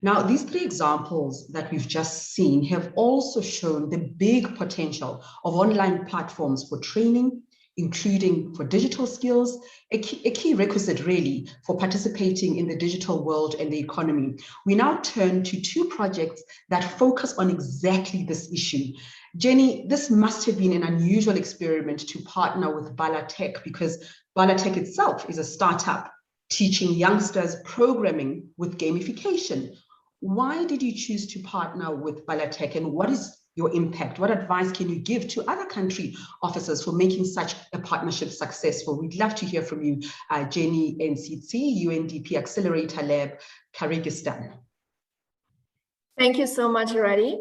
Now, these three examples that we've just seen have also shown the big potential of online platforms for training, including for digital skills, a key requisite really for participating in the digital world and the economy. We now turn to two projects that focus on exactly this issue. Jenny, this must have been an unusual experiment to partner with BalaTech, because BalaTech itself is a startup teaching youngsters programming with gamification. Why did you choose to partner with BalaTech, and what is your impact? What advice can you give to other country officers for making such a partnership successful? We'd love to hear from you, Jenny, NCC, UNDP Accelerator Lab, Kyrgyzstan. Thank you so much, Reddy.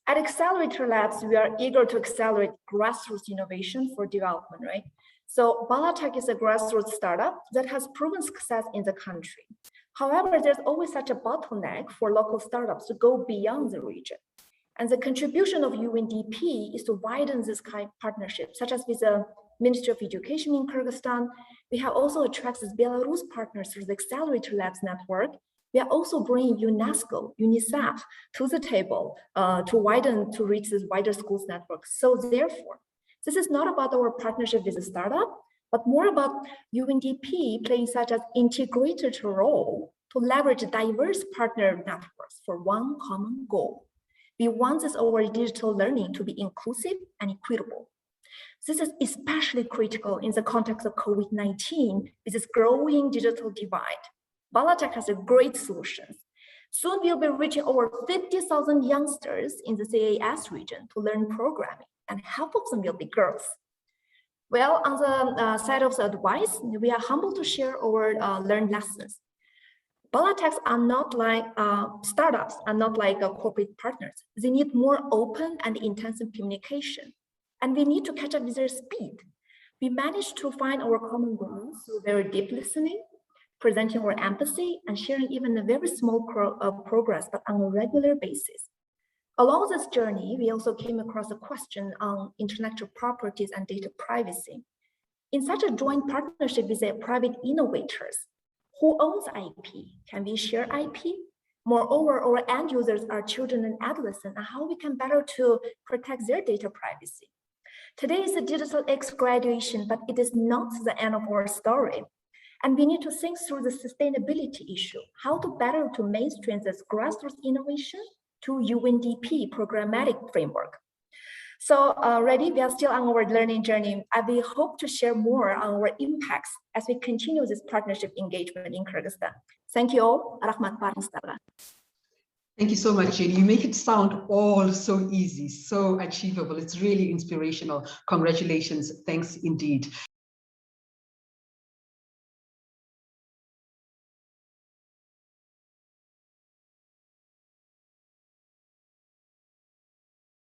At Accelerator Labs, we are eager to accelerate grassroots innovation for development, right? So BalaTech is a grassroots startup that has proven success in the country. However, there's always such a bottleneck for local startups to go beyond the region. And the contribution of UNDP is to widen this kind of partnership, such as with the Ministry of Education in Kyrgyzstan. We have also attracted Belarus partners through the Accelerator Labs network. We are also bringing UNESCO, UNICEF to the table to reach this wider schools network. So therefore, this is not about our partnership with a startup, but more about UNDP playing such an integrated role to leverage diverse partner networks for one common goal. We want this our digital learning to be inclusive and equitable. This is especially critical in the context of COVID-19 with this growing digital divide. BalaTech has a great solution. Soon we'll be reaching over 50,000 youngsters in the CAS region to learn programming, and half of them will be girls. Well, on the side of the advice, we are humbled to share our learned lessons. BalaTechs are not like startups, are not like corporate partners. They need more open and intensive communication, and we need to catch up with their speed. We managed to find our common ground through very deep listening, presenting our empathy, and sharing even a very small progress, but on a regular basis. Along this journey, we also came across a question on intellectual properties and data privacy. In such a joint partnership with the private innovators, who owns IP? Can we share IP? Moreover, our end users are children and adolescents, and how we can better to protect their data privacy. Today is a digital X graduation, but it is not the end of our story. And we need to think through the sustainability issue, how to better to mainstream this grassroots innovation to UNDP programmatic framework. So Reddy, we are still on our learning journey, and we hope to share more on our impacts as we continue this partnership engagement in Kyrgyzstan. Thank you all. Rahmat Barnstala. Thank you so much, Jenny. You make it sound all so easy, so achievable. It's really inspirational. Congratulations. Thanks indeed.